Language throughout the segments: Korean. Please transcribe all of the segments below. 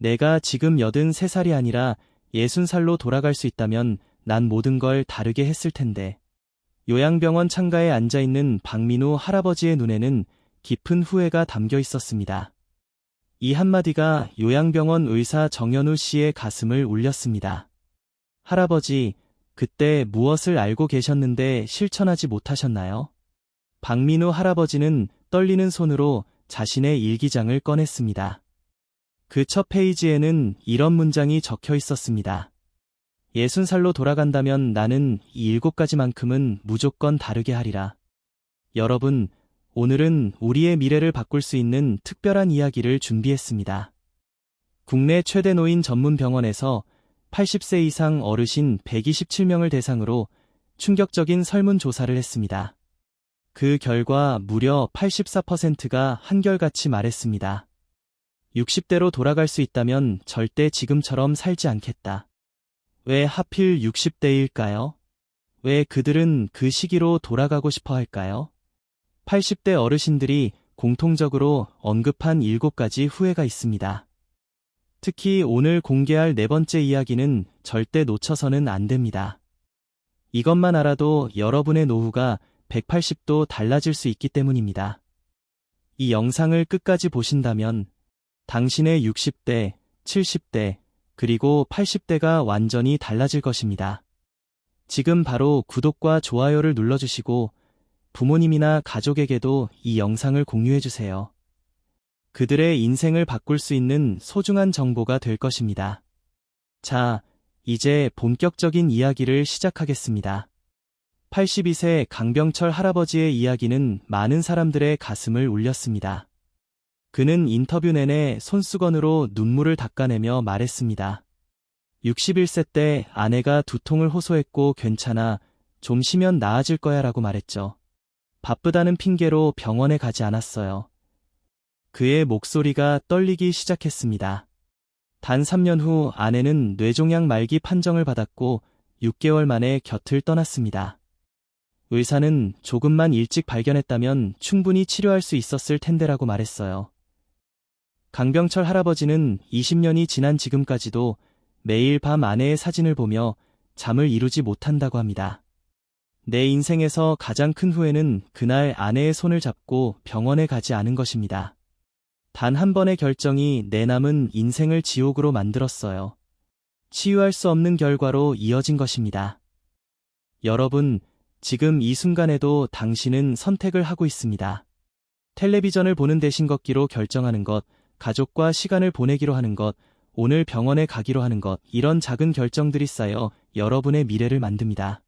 내가 지금 83살이 아니라 60살로 돌아갈 수 있다면 난 모든 걸 다르게 했을 텐데. 요양병원 창가에 앉아있는 박민우 할아버지의 눈에는 깊은 후회가 담겨 있었습니다. 이 한마디가 요양병원 의사 정현우 씨의 가슴을 울렸습니다. 할아버지, 그때 무엇을 알고 계셨는데 실천하지 못하셨나요? 박민우 할아버지는 떨리는 손으로 자신의 일기장을 꺼냈습니다. 그 첫 페이지에는 이런 문장이 적혀 있었습니다. 60살로 돌아간다면 나는 이 7가지만큼은 무조건 다르게 하리라. 여러분, 오늘은 우리의 미래를 바꿀 수 있는 특별한 이야기를 준비했습니다. 국내 최대 노인 전문 병원에서 80세 이상 어르신 127명을 대상으로 충격적인 설문조사를 했습니다. 그 결과 무려 84%가 한결같이 말했습니다. 60대로 돌아갈 수 있다면 절대 지금처럼 살지 않겠다. 왜 하필 60대일까요? 왜 그들은 그 시기로 돌아가고 싶어 할까요? 80대 어르신들이 공통적으로 언급한 7가지 후회가 있습니다. 특히 오늘 공개할 4번째 이야기는 절대 놓쳐서는 안 됩니다. 이것만 알아도 여러분의 노후가 180도 달라질 수 있기 때문입니다. 이 영상을 끝까지 보신다면 당신의 60대, 70대, 그리고 80대가 완전히 달라질 것입니다. 지금 바로 구독과 좋아요를 눌러주시고 부모님이나 가족에게도 이 영상을 공유해주세요. 그들의 인생을 바꿀 수 있는 소중한 정보가 될 것입니다. 자, 이제 본격적인 이야기를 시작하겠습니다. 82세 강병철 할아버지의 이야기는 많은 사람들의 가슴을 울렸습니다. 그는 인터뷰 내내 손수건으로 눈물을 닦아내며 말했습니다. 61세 때 아내가 두통을 호소했고 괜찮아, 좀 쉬면 나아질 거야 라고 말했죠. 바쁘다는 핑계로 병원에 가지 않았어요. 그의 목소리가 떨리기 시작했습니다. 단 3년 후 아내는 뇌종양 말기 판정을 받았고 6개월 만에 곁을 떠났습니다. 의사는 조금만 일찍 발견했다면 충분히 치료할 수 있었을 텐데라고 말했어요. 강병철 할아버지는 20년이 지난 지금까지도 매일 밤 아내의 사진을 보며 잠을 이루지 못한다고 합니다. 내 인생에서 가장 큰 후회는 그날 아내의 손을 잡고 병원에 가지 않은 것입니다. 단 한 번의 결정이 내 남은 인생을 지옥으로 만들었어요. 치유할 수 없는 결과로 이어진 것입니다. 여러분, 지금 이 순간에도 당신은 선택을 하고 있습니다. 텔레비전을 보는 대신 걷기로 결정하는 것, 가족과 시간을 보내기로 하는 것, 오늘 병원에 가기로 하는 것, 이런 작은 결정들이 쌓여 여러분의 미래를 만듭니다.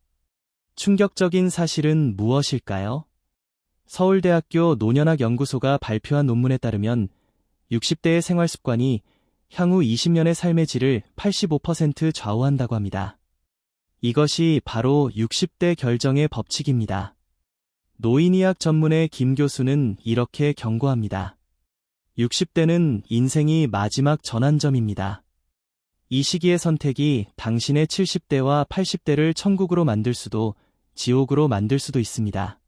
충격적인 사실은 무엇일까요? 서울대학교 노년학 연구소가 발표한 논문에 따르면 60대의 생활 습관이 향후 20년의 삶의 질을 85% 좌우한다고 합니다. 이것이 바로 60대 결정의 법칙입니다. 노인의학 전문의 김 교수는 이렇게 경고합니다. 60대는 인생이 마지막 전환점입니다. 이 시기의 선택이 당신의 70대와 80대를 천국으로 만들 수도 지옥으로 만들 수도 있습니다.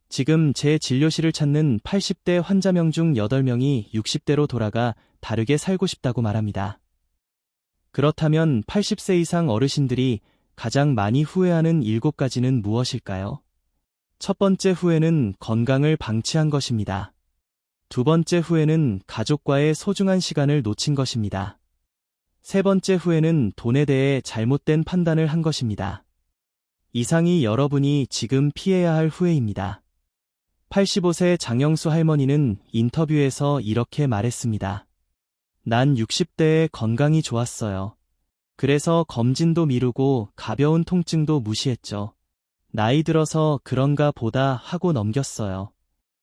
지금 제 진료실을 찾는 80대 환자명 중 8명이 60대로 돌아가 다르게 살고 싶다고 말합니다. 그렇다면 80세 이상 어르신들이 가장 많이 후회하는 7가지는 무엇일까요? 첫 번째 후회는 건강을 방치한 것입니다. 두 번째 후회는 가족과의 소중한 시간을 놓친 것입니다. 세 번째 후회는 돈에 대해 잘못된 판단을 한 것입니다. 이상이 여러분이 지금 피해야 할 후회입니다. 85세 장영수 할머니는 인터뷰에서 이렇게 말했습니다. 난 60대에 건강이 좋았어요. 그래서 검진도 미루고 가벼운 통증도 무시했죠. 나이 들어서 그런가 보다 하고 넘겼어요.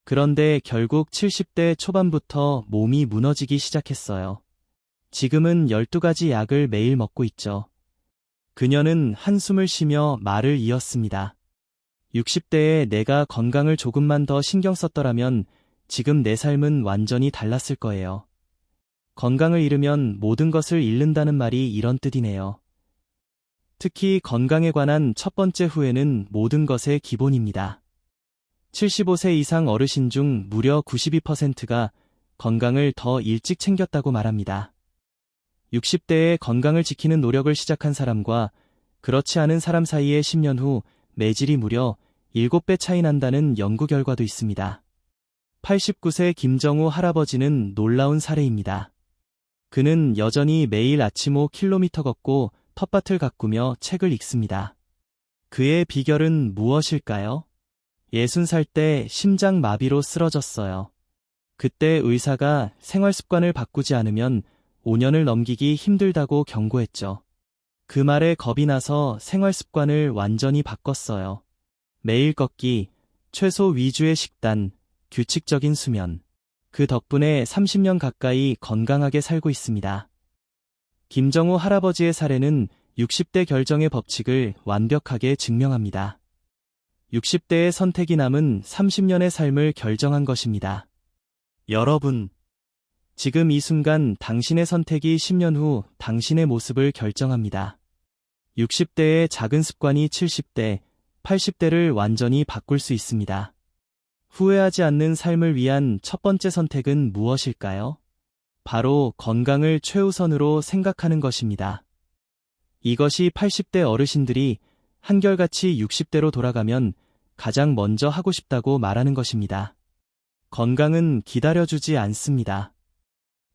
그런데 결국 70대 초반부터 몸이 무너지기 시작했어요. 지금은 12가지 약을 매일 먹고 있죠. 그녀는 한숨을 쉬며 말을 이었습니다. 60대에 내가 건강을 조금만 더 신경 썼더라면 지금 내 삶은 완전히 달랐을 거예요. 건강을 잃으면 모든 것을 잃는다는 말이 이런 뜻이네요. 특히 건강에 관한 첫 번째 후회는 모든 것의 기본입니다. 75세 이상 어르신 중 무려 92%가 건강을 더 일찍 챙겼다고 말합니다. 60대에 건강을 지키는 노력을 시작한 사람과 그렇지 않은 사람 사이에 10년 후 매질이 무려 7배 차이 난다는 연구 결과도 있습니다. 89세 김정우 할아버지는 놀라운 사례입니다. 그는 여전히 매일 아침 5km 걷고 텃밭을 가꾸며 책을 읽습니다. 그의 비결은 무엇일까요? 60살 때 심장마비로 쓰러졌어요. 그때 의사가 생활 습관을 바꾸지 않으면 5년을 넘기기 힘들다고 경고했죠. 그 말에 겁이 나서 생활 습관을 완전히 바꿨어요. 매일 걷기, 채소 위주의 식단, 규칙적인 수면. 그 덕분에 30년 가까이 건강하게 살고 있습니다. 김정우 할아버지의 사례는 60대 결정의 법칙을 완벽하게 증명합니다. 60대의 선택이 남은 30년의 삶을 결정한 것입니다. 여러분, 지금 이 순간 당신의 선택이 10년 후 당신의 모습을 결정합니다. 60대의 작은 습관이 70대, 80대를 완전히 바꿀 수 있습니다. 후회하지 않는 삶을 위한 첫 번째 선택은 무엇일까요? 바로 건강을 최우선으로 생각하는 것입니다. 이것이 80대 어르신들이 한결같이 60대로 돌아가면 가장 먼저 하고 싶다고 말하는 것입니다. 건강은 기다려주지 않습니다.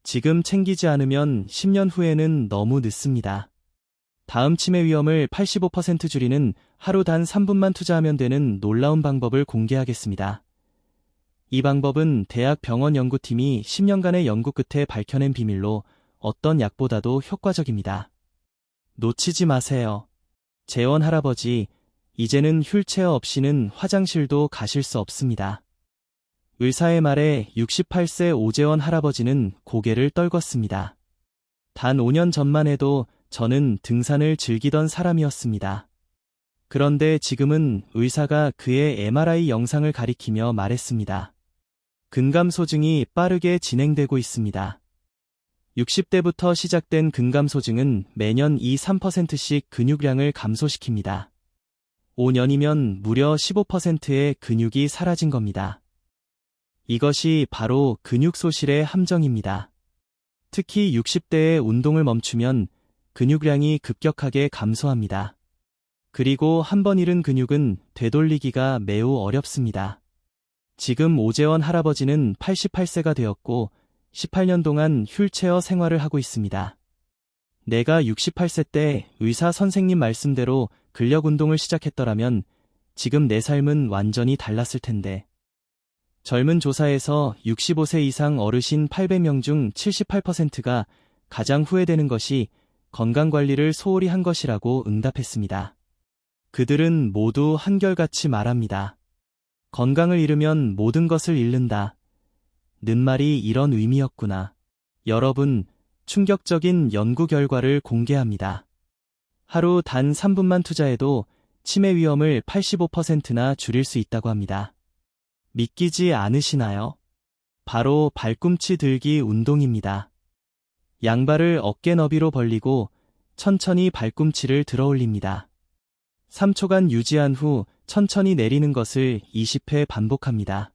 지금 챙기지 않으면 10년 후에는 너무 늦습니다. 다음 치매 위험을 85% 줄이는 하루 단 3분만 투자하면 되는 놀라운 방법을 공개하겠습니다. 이 방법은 대학 병원 연구팀이 10년간의 연구 끝에 밝혀낸 비밀로 어떤 약보다도 효과적입니다. 놓치지 마세요. 재원 할아버지, 이제는 휠체어 없이는 화장실도 가실 수 없습니다. 의사의 말에 68세 오재원 할아버지는 고개를 떨궜습니다. 단 5년 전만 해도 저는 등산을 즐기던 사람이었습니다. 그런데 지금은 의사가 그의 MRI 영상을 가리키며 말했습니다. 근감소증이 빠르게 진행되고 있습니다. 60대부터 시작된 근감소증은 매년 2~3%씩 근육량을 감소시킵니다. 5년이면 무려 15%의 근육이 사라진 겁니다. 이것이 바로 근육 소실의 함정입니다. 특히 60대의 운동을 멈추면 근육량이 급격하게 감소합니다. 그리고 한 번 잃은 근육은 되돌리기가 매우 어렵습니다. 지금 오재원 할아버지는 88세가 되었고 18년 동안 휠체어 생활을 하고 있습니다. 내가 68세 때 의사 선생님 말씀대로 근력 운동을 시작했더라면 지금 내 삶은 완전히 달랐을 텐데. 젊은 조사에서 65세 이상 어르신 800명 중 78%가 가장 후회되는 것이 건강관리를 소홀히 한 것이라고 응답했습니다. 그들은 모두 한결같이 말합니다. 건강을 잃으면 모든 것을 잃는다. 는 말이 이런 의미였구나. 여러분, 충격적인 연구 결과를 공개합니다. 하루 단 3분만 투자해도 치매 위험을 85%나 줄일 수 있다고 합니다. 믿기지 않으시나요? 바로 발꿈치 들기 운동입니다. 양발을 어깨 너비로 벌리고 천천히 발꿈치를 들어 올립니다. 3초간 유지한 후 천천히 내리는 것을 20회 반복합니다.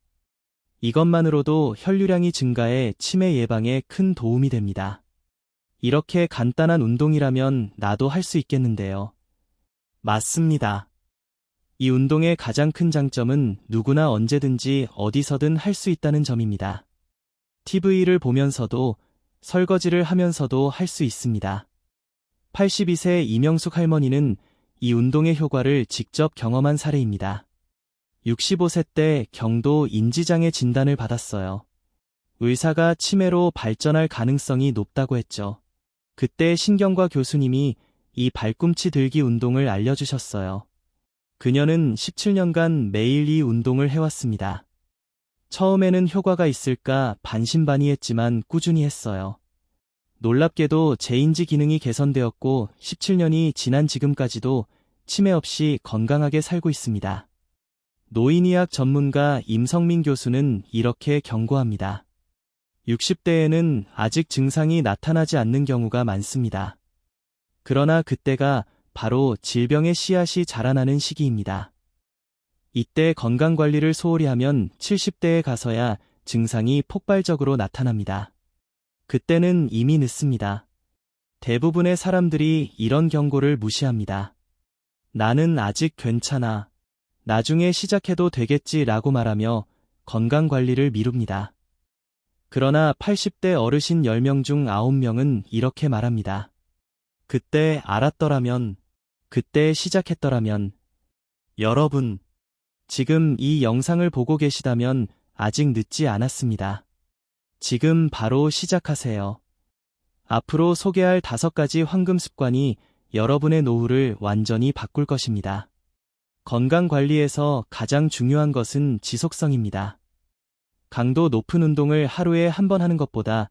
이것만으로도 혈류량이 증가해 치매 예방에 큰 도움이 됩니다. 이렇게 간단한 운동이라면 나도 할 수 있겠는데요. 맞습니다. 이 운동의 가장 큰 장점은 누구나 언제든지 어디서든 할 수 있다는 점입니다. TV를 보면서도 설거지를 하면서도 할 수 있습니다. 82세 이명숙 할머니는 이 운동의 효과를 직접 경험한 사례입니다. 65세 때 경도 인지장애 진단을 받았어요. 의사가 치매로 발전할 가능성이 높다고 했죠. 그때 신경과 교수님이 이 발꿈치 들기 운동을 알려주셨어요. 그녀는 17년간 매일 이 운동을 해왔습니다. 처음에는 효과가 있을까 반신반의했지만 꾸준히 했어요. 놀랍게도 제인지 기능이 개선되었고 17년이 지난 지금까지도 치매 없이 건강하게 살고 있습니다. 노인의학 전문가 임성민 교수는 이렇게 경고합니다. 60대에는 아직 증상이 나타나지 않는 경우가 많습니다. 그러나 그때가 바로 질병의 씨앗이 자라나는 시기입니다. 이때 건강관리를 소홀히 하면 70대에 가서야 증상이 폭발적으로 나타납니다. 그때는 이미 늦습니다. 대부분의 사람들이 이런 경고를 무시합니다. 나는 아직 괜찮아. 나중에 시작해도 되겠지라고 말하며 건강관리를 미룹니다. 그러나 80대 어르신 10명 중 9명은 이렇게 말합니다. 그때 알았더라면, 그때 시작했더라면. 여러분, 지금 이 영상을 보고 계시다면 아직 늦지 않았습니다. 지금 바로 시작하세요. 앞으로 소개할 5가지 황금 습관이 여러분의 노후를 완전히 바꿀 것입니다. 건강관리에서 가장 중요한 것은 지속성입니다. 강도 높은 운동을 하루에 한 번 하는 것보다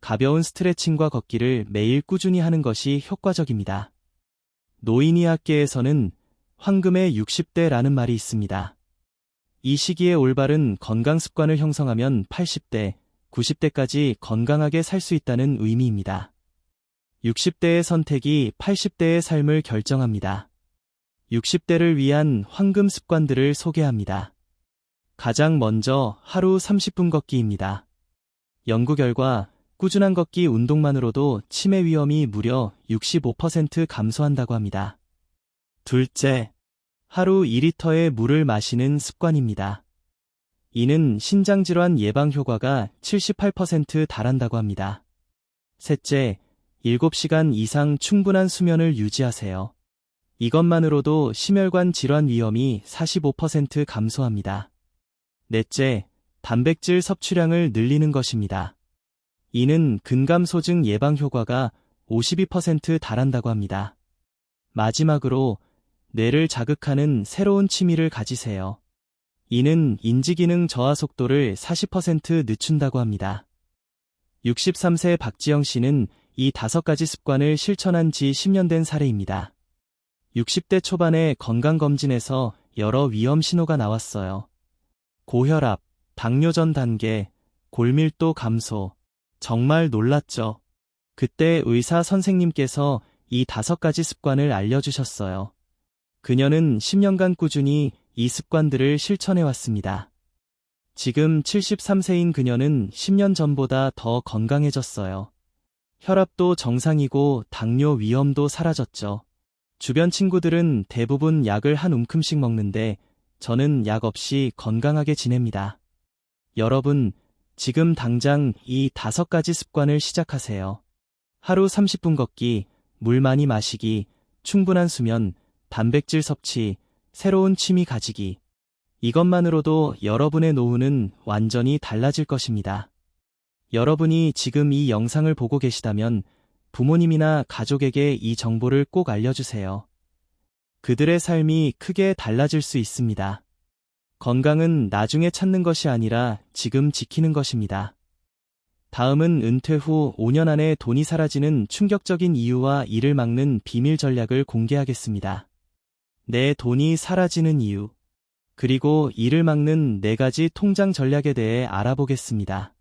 가벼운 스트레칭과 걷기를 매일 꾸준히 하는 것이 효과적입니다. 노인의학계에서는 황금의 60대라는 말이 있습니다. 이 시기에 올바른 건강 습관을 형성하면 80대, 90대까지 건강하게 살 수 있다는 의미입니다. 60대의 선택이 80대의 삶을 결정합니다. 60대를 위한 황금 습관들을 소개합니다. 가장 먼저 하루 30분 걷기입니다. 연구 결과 꾸준한 걷기 운동만으로도 치매 위험이 무려 65% 감소한다고 합니다. 둘째, 하루 2리터의 물을 마시는 습관입니다. 이는 신장질환 예방 효과가 78% 달한다고 합니다. 셋째, 7시간 이상 충분한 수면을 유지하세요. 이것만으로도 심혈관 질환 위험이 45% 감소합니다. 넷째, 단백질 섭취량을 늘리는 것입니다. 이는 근감소증 예방 효과가 52% 달한다고 합니다. 마지막으로 뇌를 자극하는 새로운 취미를 가지세요. 이는 인지기능 저하 속도를 40% 늦춘다고 합니다. 63세 박지영 씨는 이 5가지 습관을 실천한 지 10년 된 사례입니다. 60대 초반의 건강검진에서 여러 위험 신호가 나왔어요. 고혈압, 당뇨 전 단계, 골밀도 감소. 정말 놀랐죠. 그때 의사 선생님께서 이 5가지 습관을 알려주셨어요. 그녀는 10년간 꾸준히 이 습관들을 실천해왔습니다. 지금 73세인 그녀는 10년 전보다 더 건강해졌어요. 혈압도 정상이고 당뇨 위험도 사라졌죠. 주변 친구들은 대부분 약을 한 움큼씩 먹는데 저는 약 없이 건강하게 지냅니다. 여러분, 지금 당장 이 5가지 습관을 시작하세요. 하루 30분 걷기, 물 많이 마시기, 충분한 수면, 단백질 섭취, 새로운 취미 가지기. 이것만으로도 여러분의 노후는 완전히 달라질 것입니다. 여러분이 지금 이 영상을 보고 계시다면 부모님이나 가족에게 이 정보를 꼭 알려주세요. 그들의 삶이 크게 달라질 수 있습니다. 건강은 나중에 찾는 것이 아니라 지금 지키는 것입니다. 다음은 은퇴 후 5년 안에 돈이 사라지는 충격적인 이유와 이를 막는 비밀 전략을 공개하겠습니다. 내 돈이 사라지는 이유, 그리고 이를 막는 4가지 통장 전략에 대해 알아보겠습니다.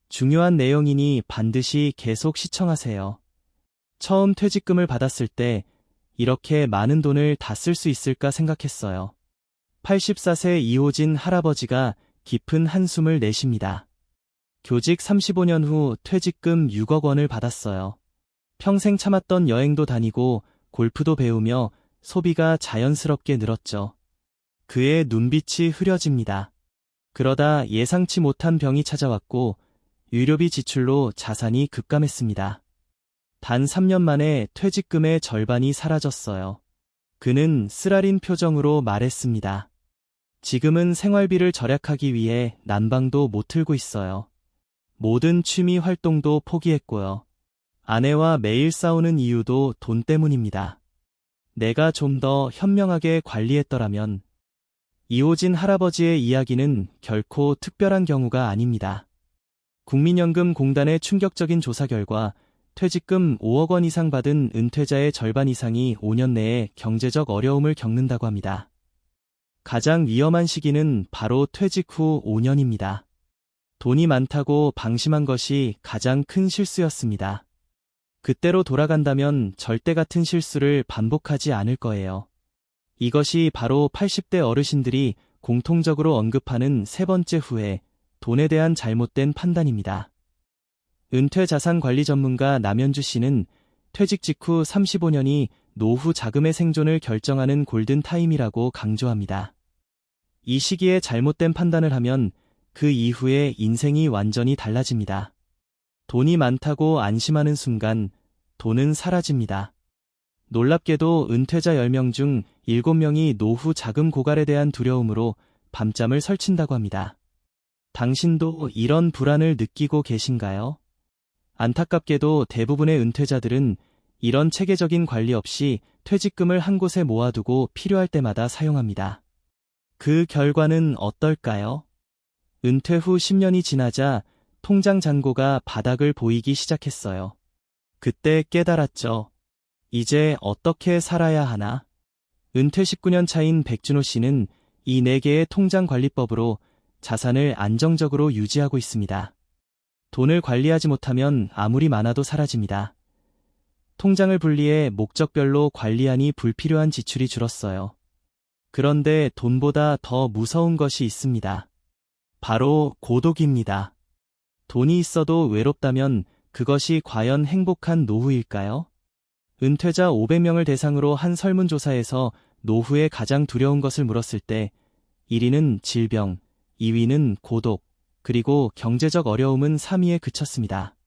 중요한 내용이니 반드시 계속 시청하세요. 처음 퇴직금을 받았을 때 이렇게 많은 돈을 다 쓸 수 있을까 생각했어요. 84세 이호진 할아버지가 깊은 한숨을 내쉽니다. 교직 35년 후 퇴직금 6억 원을 받았어요. 평생 참았던 여행도 다니고 골프도 배우며 소비가 자연스럽게 늘었죠. 그의 눈빛이 흐려집니다. 그러다 예상치 못한 병이 찾아왔고 의료비 지출로 자산이 급감했습니다. 단 3년 만에 퇴직금의 절반이 사라졌어요. 그는 쓰라린 표정으로 말했습니다. 지금은 생활비를 절약하기 위해 난방도 못 틀고 있어요. 모든 취미 활동도 포기했고요. 아내와 매일 싸우는 이유도 돈 때문입니다. 내가 좀 더 현명하게 관리했더라면. 이호진 할아버지의 이야기는 결코 특별한 경우가 아닙니다. 국민연금공단의 충격적인 조사 결과 퇴직금 5억 원 이상 받은 은퇴자의 절반 이상이 5년 내에 경제적 어려움을 겪는다고 합니다. 가장 위험한 시기는 바로 퇴직 후 5년입니다. 돈이 많다고 방심한 것이 가장 큰 실수였습니다. 그때로 돌아간다면 절대 같은 실수를 반복하지 않을 거예요. 이것이 바로 80대 어르신들이 공통적으로 언급하는 3번째 후회, 돈에 대한 잘못된 판단입니다. 은퇴 자산 관리 전문가 남현주 씨는 퇴직 직후 35년이 노후 자금의 생존을 결정하는 골든타임이라고 강조합니다. 이 시기에 잘못된 판단을 하면 그 이후에 인생이 완전히 달라집니다. 돈이 많다고 안심하는 순간 돈은 사라집니다. 놀랍게도 은퇴자 10명 중 7명이 노후 자금 고갈에 대한 두려움으로 밤잠을 설친다고 합니다. 당신도 이런 불안을 느끼고 계신가요? 안타깝게도 대부분의 은퇴자들은 이런 체계적인 관리 없이 퇴직금을 한 곳에 모아두고 필요할 때마다 사용합니다. 그 결과는 어떨까요? 은퇴 후 10년이 지나자 통장 잔고가 바닥을 보이기 시작했어요. 그때 깨달았죠. 이제 어떻게 살아야 하나? 은퇴 19년 차인 백준호 씨는 이 4개의 통장관리법으로 자산을 안정적으로 유지하고 있습니다. 돈을 관리하지 못하면 아무리 많아도 사라집니다. 통장을 분리해 목적별로 관리하니 불필요한 지출이 줄었어요. 그런데 돈보다 더 무서운 것이 있습니다. 바로 고독입니다. 돈이 있어도 외롭다면 그것이 과연 행복한 노후일까요? 은퇴자 500명을 대상으로 한 설문조사에서 노후에 가장 두려운 것을 물었을 때 1위는 질병, 2위는 고독, 그리고 경제적 어려움은 3위에 그쳤습니다.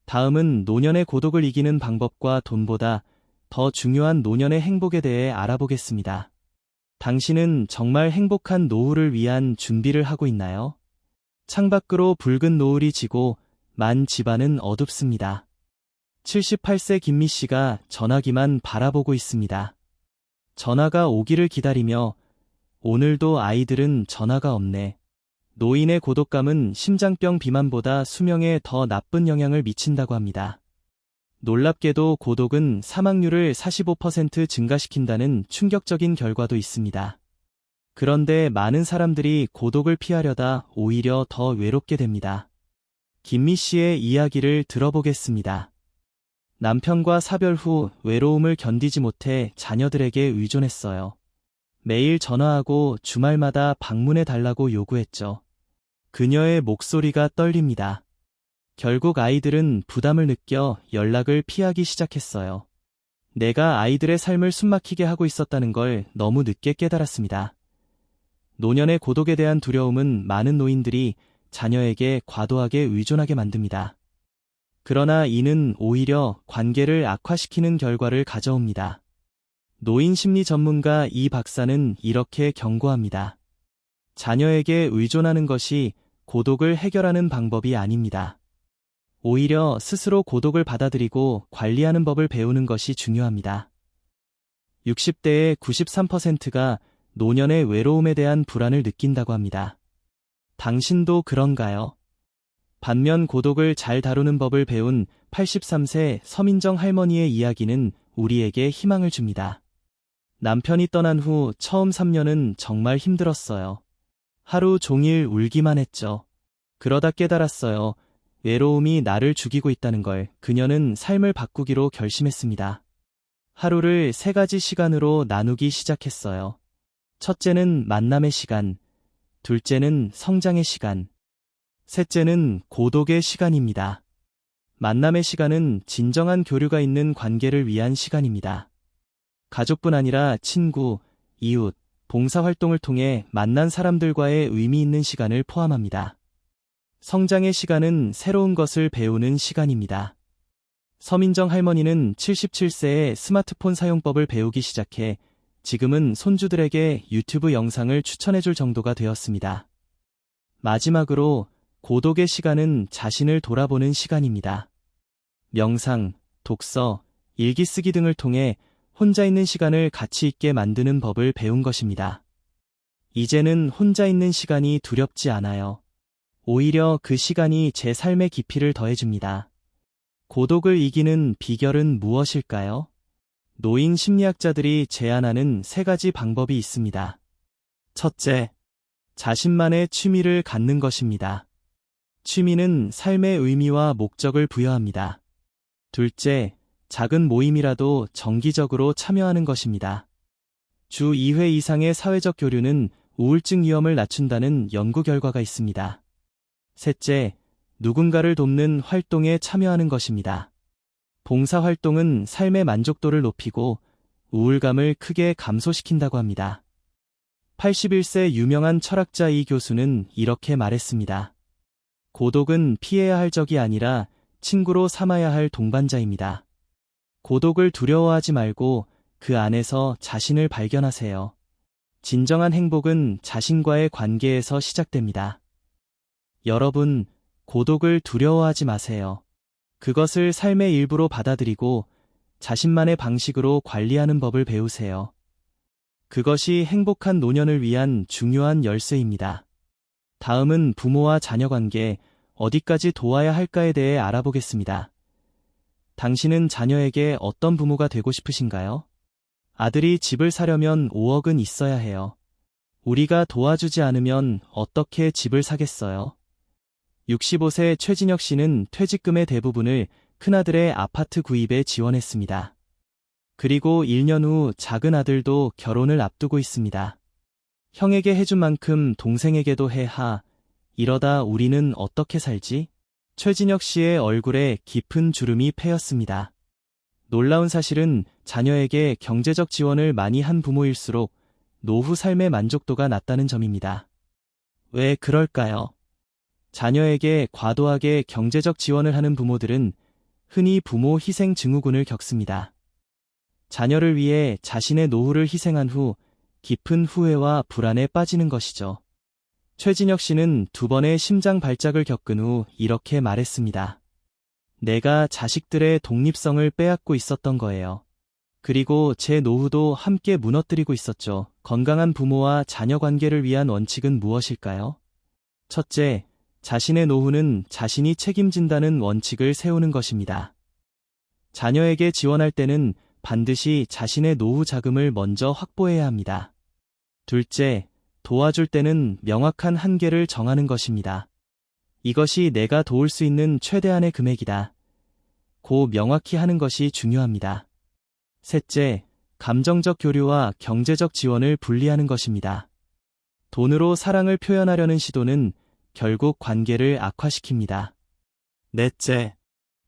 다음은 노년의 고독을 이기는 방법과 돈보다 더 중요한 노년의 행복에 대해 알아보겠습니다. 당신은 정말 행복한 노후를 위한 준비를 하고 있나요? 창밖으로 붉은 노을이 지고 만 집안은 어둡습니다. 78세 김미 씨가 전화기만 바라보고 있습니다. 전화가 오기를 기다리며 오늘도 아이들은 전화가 없네. 노인의 고독감은 심장병 비만보다 수명에 더 나쁜 영향을 미친다고 합니다. 놀랍게도 고독은 사망률을 45% 증가시킨다는 충격적인 결과도 있습니다. 그런데 많은 사람들이 고독을 피하려다 오히려 더 외롭게 됩니다. 김미 씨의 이야기를 들어보겠습니다. 남편과 사별 후 외로움을 견디지 못해 자녀들에게 의존했어요. 매일 전화하고 주말마다 방문해 달라고 요구했죠. 그녀의 목소리가 떨립니다. 결국 아이들은 부담을 느껴 연락을 피하기 시작했어요. 내가 아이들의 삶을 숨막히게 하고 있었다는 걸 너무 늦게 깨달았습니다. 노년의 고독에 대한 두려움은 많은 노인들이 자녀에게 과도하게 의존하게 만듭니다. 그러나 이는 오히려 관계를 악화시키는 결과를 가져옵니다. 노인 심리 전문가 이 박사는 이렇게 경고합니다. 자녀에게 의존하는 것이 고독을 해결하는 방법이 아닙니다. 오히려 스스로 고독을 받아들이고 관리하는 법을 배우는 것이 중요합니다. 60대의 93%가 노년의 외로움에 대한 불안을 느낀다고 합니다. 당신도 그런가요? 반면 고독을 잘 다루는 법을 배운 83세 서민정 할머니의 이야기는 우리에게 희망을 줍니다. 남편이 떠난 후 처음 3년은 정말 힘들었어요. 하루 종일 울기만 했죠. 그러다 깨달았어요. 외로움이 나를 죽이고 있다는 걸. 그녀는 삶을 바꾸기로 결심했습니다. 하루를 3가지 시간으로 나누기 시작했어요. 첫째는 만남의 시간, 둘째는 성장의 시간, 셋째는 고독의 시간입니다. 만남의 시간은 진정한 교류가 있는 관계를 위한 시간입니다. 가족뿐 아니라 친구, 이웃, 봉사활동을 통해 만난 사람들과의 의미 있는 시간을 포함합니다. 성장의 시간은 새로운 것을 배우는 시간입니다. 서민정 할머니는 77세에 스마트폰 사용법을 배우기 시작해 지금은 손주들에게 유튜브 영상을 추천해줄 정도가 되었습니다. 마지막으로 고독의 시간은 자신을 돌아보는 시간입니다. 명상, 독서, 일기 쓰기 등을 통해 혼자 있는 시간을 가치 있게 만드는 법을 배운 것입니다. 이제는 혼자 있는 시간이 두렵지 않아요. 오히려 그 시간이 제 삶의 깊이를 더해줍니다. 고독을 이기는 비결은 무엇일까요? 노인 심리학자들이 제안하는 3가지 방법이 있습니다. 첫째, 자신만의 취미를 갖는 것입니다. 취미는 삶의 의미와 목적을 부여합니다. 둘째, 작은 모임이라도 정기적으로 참여하는 것입니다. 주 2회 이상의 사회적 교류는 우울증 위험을 낮춘다는 연구 결과가 있습니다. 셋째, 누군가를 돕는 활동에 참여하는 것입니다. 봉사활동은 삶의 만족도를 높이고 우울감을 크게 감소시킨다고 합니다. 81세 유명한 철학자 이 교수는 이렇게 말했습니다. 고독은 피해야 할 적이 아니라 친구로 삼아야 할 동반자입니다. 고독을 두려워하지 말고 그 안에서 자신을 발견하세요. 진정한 행복은 자신과의 관계에서 시작됩니다. 여러분, 고독을 두려워하지 마세요. 그것을 삶의 일부로 받아들이고 자신만의 방식으로 관리하는 법을 배우세요. 그것이 행복한 노년을 위한 중요한 열쇠입니다. 다음은 부모와 자녀 관계, 어디까지 도와야 할까에 대해 알아보겠습니다. 당신은 자녀에게 어떤 부모가 되고 싶으신가요? 아들이 집을 사려면 5억은 있어야 해요. 우리가 도와주지 않으면 어떻게 집을 사겠어요? 65세 최진혁 씨는 퇴직금의 대부분을 큰아들의 아파트 구입에 지원했습니다. 그리고 1년 후 작은 아들도 결혼을 앞두고 있습니다. 형에게 해준 만큼 동생에게도 해하. 이러다 우리는 어떻게 살지? 최진혁 씨의 얼굴에 깊은 주름이 패였습니다. 놀라운 사실은 자녀에게 경제적 지원을 많이 한 부모일수록 노후 삶의 만족도가 낮다는 점입니다. 왜 그럴까요? 자녀에게 과도하게 경제적 지원을 하는 부모들은 흔히 부모 희생 증후군을 겪습니다. 자녀를 위해 자신의 노후를 희생한 후 깊은 후회와 불안에 빠지는 것이죠. 최진혁 씨는 2번의 심장 발작을 겪은 후 이렇게 말했습니다. 내가 자식들의 독립성을 빼앗고 있었던 거예요. 그리고 제 노후도 함께 무너뜨리고 있었죠. 건강한 부모와 자녀 관계를 위한 원칙은 무엇일까요? 첫째, 자신의 노후는 자신이 책임진다는 원칙을 세우는 것입니다. 자녀에게 지원할 때는 반드시 자신의 노후 자금을 먼저 확보해야 합니다. 둘째, 도와줄 때는 명확한 한계를 정하는 것입니다. 이것이 내가 도울 수 있는 최대한의 금액이다. 고 명확히 하는 것이 중요합니다. 셋째, 감정적 교류와 경제적 지원을 분리하는 것입니다. 돈으로 사랑을 표현하려는 시도는 결국 관계를 악화시킵니다. 넷째,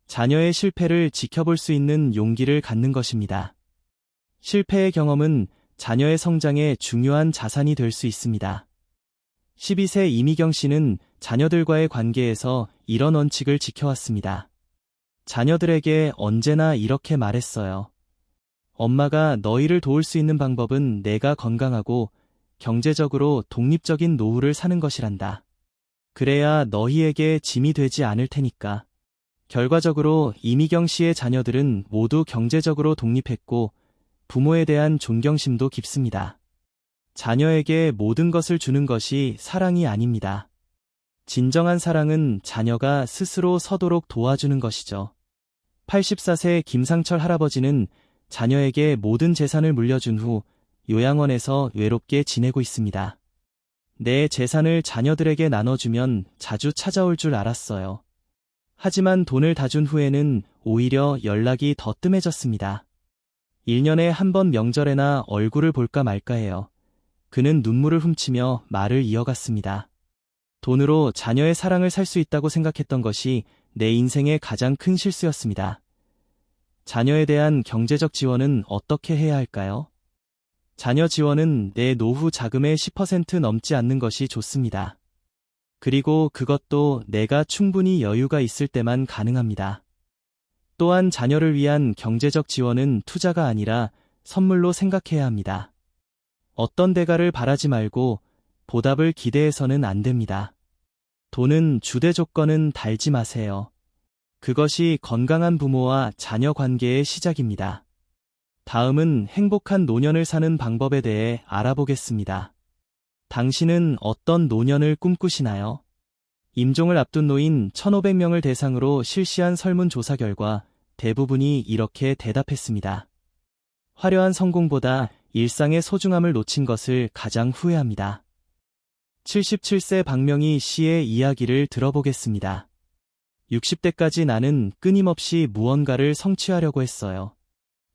자녀의 실패를 지켜볼 수 있는 용기를 갖는 것입니다. 실패의 경험은 자녀의 성장에 중요한 자산이 될 수 있습니다. 12세 이미경 씨는 자녀들과의 관계에서 이런 원칙을 지켜왔습니다. 자녀들에게 언제나 이렇게 말했어요. 엄마가 너희를 도울 수 있는 방법은 내가 건강하고 경제적으로 독립적인 노후를 사는 것이란다. 그래야 너희에게 짐이 되지 않을 테니까. 결과적으로 이미경 씨의 자녀들은 모두 경제적으로 독립했고 부모에 대한 존경심도 깊습니다. 자녀에게 모든 것을 주는 것이 사랑이 아닙니다. 진정한 사랑은 자녀가 스스로 서도록 도와주는 것이죠. 84세 김상철 할아버지는 자녀에게 모든 재산을 물려준 후 요양원에서 외롭게 지내고 있습니다. 내 재산을 자녀들에게 나눠주면 자주 찾아올 줄 알았어요. 하지만 돈을 다 준 후에는 오히려 연락이 더 뜸해졌습니다. 1년에 한 번 명절에나 얼굴을 볼까 말까 해요. 그는 눈물을 훔치며 말을 이어갔습니다. 돈으로 자녀의 사랑을 살 수 있다고 생각했던 것이 내 인생의 가장 큰 실수였습니다. 자녀에 대한 경제적 지원은 어떻게 해야 할까요? 자녀 지원은 내 노후 자금의 10% 넘지 않는 것이 좋습니다. 그리고 그것도 내가 충분히 여유가 있을 때만 가능합니다. 또한 자녀를 위한 경제적 지원은 투자가 아니라 선물로 생각해야 합니다. 어떤 대가를 바라지 말고 보답을 기대해서는 안 됩니다. 돈은 주대 조건은 달지 마세요. 그것이 건강한 부모와 자녀 관계의 시작입니다. 다음은 행복한 노년을 사는 방법에 대해 알아보겠습니다. 당신은 어떤 노년을 꿈꾸시나요? 임종을 앞둔 노인 1,500명을 대상으로 실시한 설문조사 결과 대부분이 이렇게 대답했습니다. 화려한 성공보다 일상의 소중함을 놓친 것을 가장 후회합니다. 77세 박명희 씨의 이야기를 들어보겠습니다. 60대까지 나는 끊임없이 무언가를 성취하려고 했어요.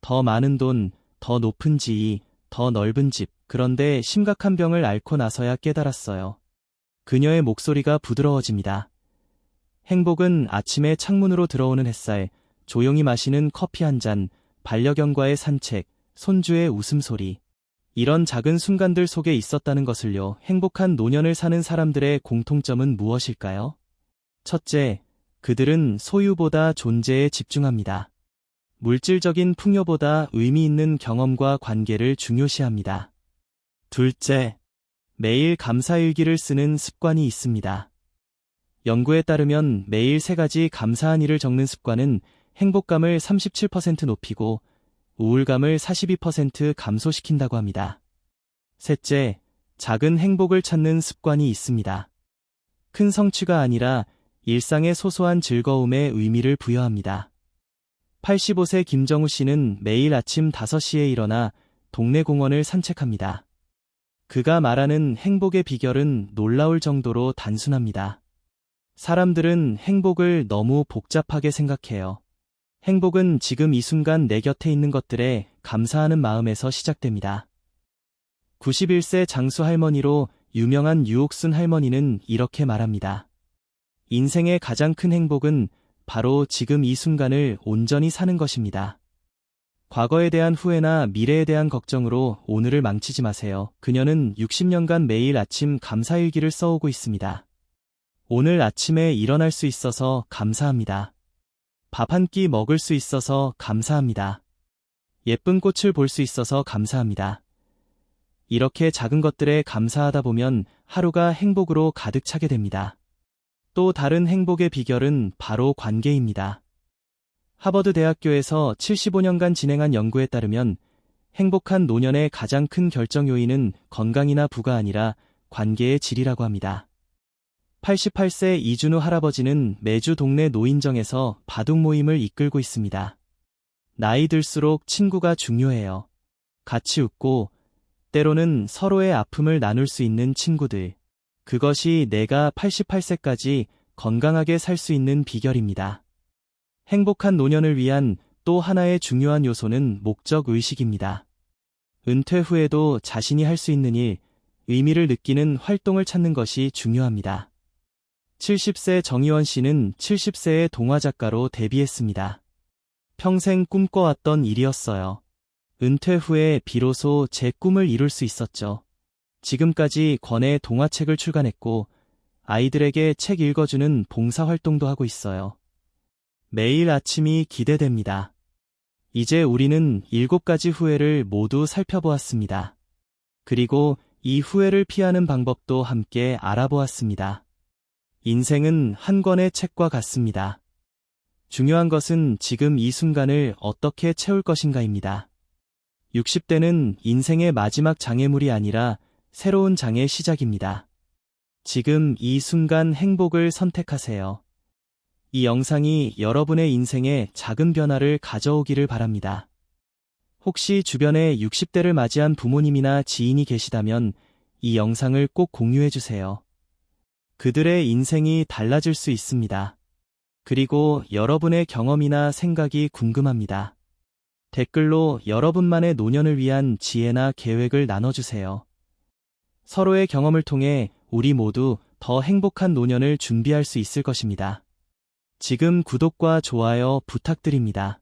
더 많은 돈, 더 높은 지위, 더 넓은 집. 그런데 심각한 병을 앓고 나서야 깨달았어요. 그녀의 목소리가 부드러워집니다. 행복은 아침에 창문으로 들어오는 햇살, 조용히 마시는 커피 한 잔, 반려견과의 산책, 손주의 웃음소리. 이런 작은 순간들 속에 있었다는 것을요. 행복한 노년을 사는 사람들의 공통점은 무엇일까요? 첫째, 그들은 소유보다 존재에 집중합니다. 물질적인 풍요보다 의미 있는 경험과 관계를 중요시합니다. 둘째, 매일 감사일기를 쓰는 습관이 있습니다. 연구에 따르면 매일 3가지 감사한 일을 적는 습관은 행복감을 37% 높이고 우울감을 42% 감소시킨다고 합니다. 셋째, 작은 행복을 찾는 습관이 있습니다. 큰 성취가 아니라 일상의 소소한 즐거움에 의미를 부여합니다. 85세 김정우 씨는 매일 아침 5시에 일어나 동네 공원을 산책합니다. 그가 말하는 행복의 비결은 놀라울 정도로 단순합니다. 사람들은 행복을 너무 복잡하게 생각해요. 행복은 지금 이 순간 내 곁에 있는 것들에 감사하는 마음에서 시작됩니다. 91세 장수 할머니로 유명한 유옥순 할머니는 이렇게 말합니다. 인생의 가장 큰 행복은 바로 지금 이 순간을 온전히 사는 것입니다. 과거에 대한 후회나 미래에 대한 걱정으로 오늘을 망치지 마세요. 그녀는 60년간 매일 아침 감사일기를 써오고 있습니다. 오늘 아침에 일어날 수 있어서 감사합니다. 밥 한 끼 먹을 수 있어서 감사합니다. 예쁜 꽃을 볼 수 있어서 감사합니다. 이렇게 작은 것들에 감사하다 보면 하루가 행복으로 가득 차게 됩니다. 또 다른 행복의 비결은 바로 관계입니다. 하버드 대학교에서 75년간 진행한 연구에 따르면 행복한 노년의 가장 큰 결정 요인은 건강이나 부가 아니라 관계의 질이라고 합니다. 88세 이준우 할아버지는 매주 동네 노인정에서 바둑 모임을 이끌고 있습니다. 나이 들수록 친구가 중요해요. 같이 웃고 때로는 서로의 아픔을 나눌 수 있는 친구들. 그것이 내가 88세까지 건강하게 살 수 있는 비결입니다. 행복한 노년을 위한 또 하나의 중요한 요소는 목적의식입니다. 은퇴 후에도 자신이 할 수 있는 일, 의미를 느끼는 활동을 찾는 것이 중요합니다. 70세 정희원 씨는 70세의 동화작가로 데뷔했습니다. 평생 꿈꿔왔던 일이었어요. 은퇴 후에 비로소 제 꿈을 이룰 수 있었죠. 지금까지 권해 동화책을 출간했고 아이들에게 책 읽어주는 봉사활동도 하고 있어요. 매일 아침이 기대됩니다. 이제 우리는 7가지 후회를 모두 살펴보았습니다. 그리고 이 후회를 피하는 방법도 함께 알아보았습니다. 인생은 한 권의 책과 같습니다. 중요한 것은 지금 이 순간을 어떻게 채울 것인가입니다. 60대는 인생의 마지막 장애물이 아니라 새로운 장의 시작입니다. 지금 이 순간 행복을 선택하세요. 이 영상이 여러분의 인생에 작은 변화를 가져오기를 바랍니다. 혹시 주변에 60대를 맞이한 부모님이나 지인이 계시다면 이 영상을 꼭 공유해주세요. 그들의 인생이 달라질 수 있습니다. 그리고 여러분의 경험이나 생각이 궁금합니다. 댓글로 여러분만의 노년을 위한 지혜나 계획을 나눠주세요. 서로의 경험을 통해 우리 모두 더 행복한 노년을 준비할 수 있을 것입니다. 지금 구독과 좋아요 부탁드립니다.